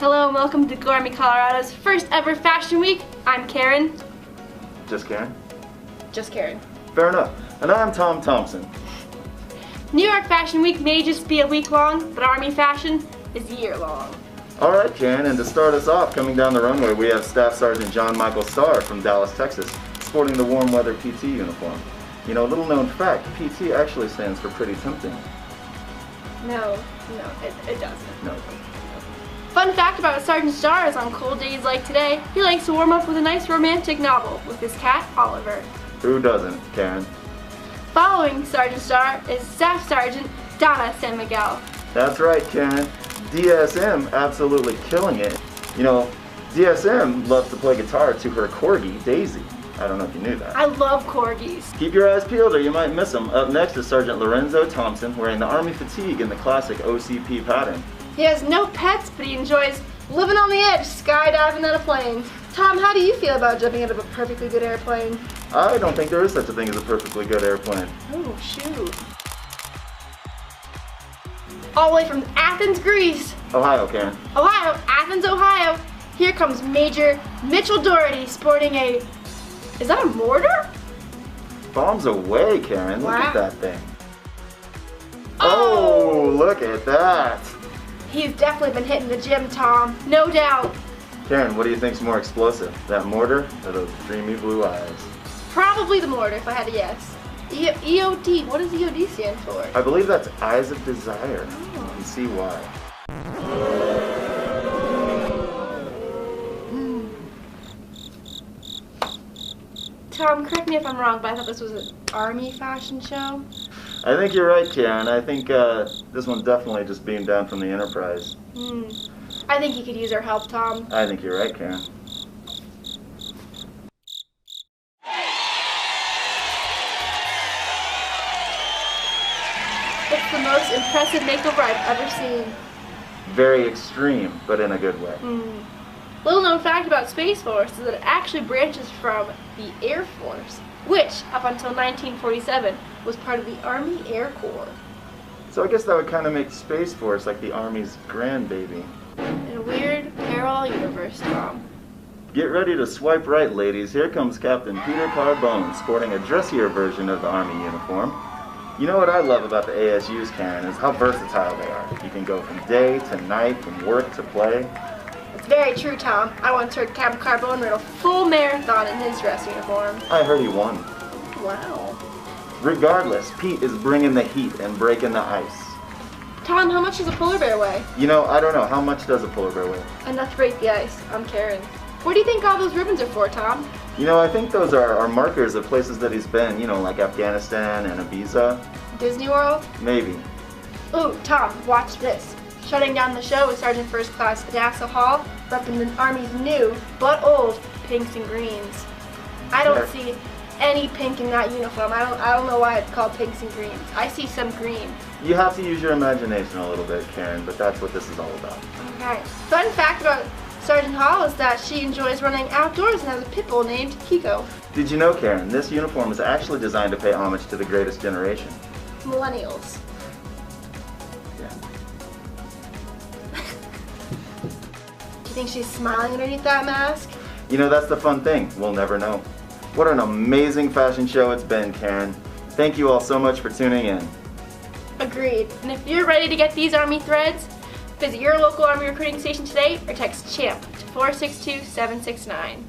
Hello and welcome to GoArmy Colorado's first ever Fashion Week. I'm Karen. Just Karen? Just Karen. Fair enough. And I'm Tom Thompson. New York Fashion Week may just be a week long, but Army fashion is year long. Alright Karen, and to start us off, coming down the runway we have Staff Sergeant John Michael Starr from Dallas, Texas, sporting the warm weather PT uniform. You know, little known fact, PT actually stands for pretty tempting. No, it doesn't. No. Fun fact about Sergeant Starr is on cold days like today, he likes to warm up with a nice romantic novel with his cat, Oliver. Who doesn't, Karen? Following Sergeant Starr is Staff Sergeant Donna San Miguel. That's right, Karen. DSM absolutely killing it. You know, DSM loves to play guitar to her corgi, Daisy. I don't know if you knew that. I love corgis. Keep your eyes peeled or you might miss them. Up next is Sergeant Lorenzo Thompson wearing the Army fatigue in the classic OCP pattern. He has no pets, but he enjoys living on the edge, skydiving out of planes. Tom, how do you feel about jumping out of a perfectly good airplane? I don't think there is such a thing as a perfectly good airplane. Oh, shoot. All the way from Athens, Greece. Ohio, Karen. Ohio, Athens, Ohio. Here comes Major Mitchell Doherty sporting a, is that a mortar? Bombs away, Karen. Look Wow. at that thing. Oh, look at that. He's definitely been hitting the gym, Tom. No doubt. Karen, what do you think's more explosive? That mortar or those dreamy blue eyes? Probably the mortar, if I had to guess. EOD, what does EOD stand for? I believe that's Eyes of Desire. Oh. You can see why. Tom, correct me if I'm wrong, but I thought this was an Army fashion show. I think you're right, Karen. I think this one's definitely just beamed down from the Enterprise. I think you could use our help, Tom. I think you're right, Karen. It's the most impressive makeover I've ever seen. Very extreme, but in a good way. Little known fact about Space Force is that it actually branches from the Air Force, which, up until 1947, was part of the Army Air Corps. So I guess that would kind of make Space Force like the Army's grandbaby. In a weird parallel universe, Tom. Get ready to swipe right, ladies. Here comes Captain Peter Carbone, sporting a dressier version of the Army uniform. You know what I love about the ASUs, Karen, is how versatile they are. You can go from day to night, from work to play. It's very true, Tom. I once heard Captain Carbone run a full marathon in his dress uniform. I heard he won. Wow. Regardless, Pete is bringing the heat and breaking the ice. Tom, how much does a polar bear weigh? You know, I don't know. How much does a polar bear weigh? Enough to break the ice. I'm Karen. What do you think all those ribbons are for, Tom? You know, I think those are markers of places that he's been, you know, like Afghanistan and Ibiza. Disney World? Maybe. Ooh, Tom, watch this. Shutting down the show is Sergeant First Class Adassa Hall, repping the Army's new, but old, pinks and greens. I don't see any pink in that uniform. I don't know why it's called pinks and greens. I see some green. You have to use your imagination a little bit, Karen, but that's what this is all about. Okay. Fun fact about Sergeant Hall is that she enjoys running outdoors and has a pit bull named Kiko. Did you know, Karen, this uniform is actually designed to pay homage to the greatest generation. Millennials. Yeah. Do you think she's smiling underneath that mask? You know, that's the fun thing. We'll never know. What an amazing fashion show it's been, Karen. Thank you all so much for tuning in. Agreed. And if you're ready to get these Army threads, visit your local Army recruiting station today or text CHAMP to 462-769.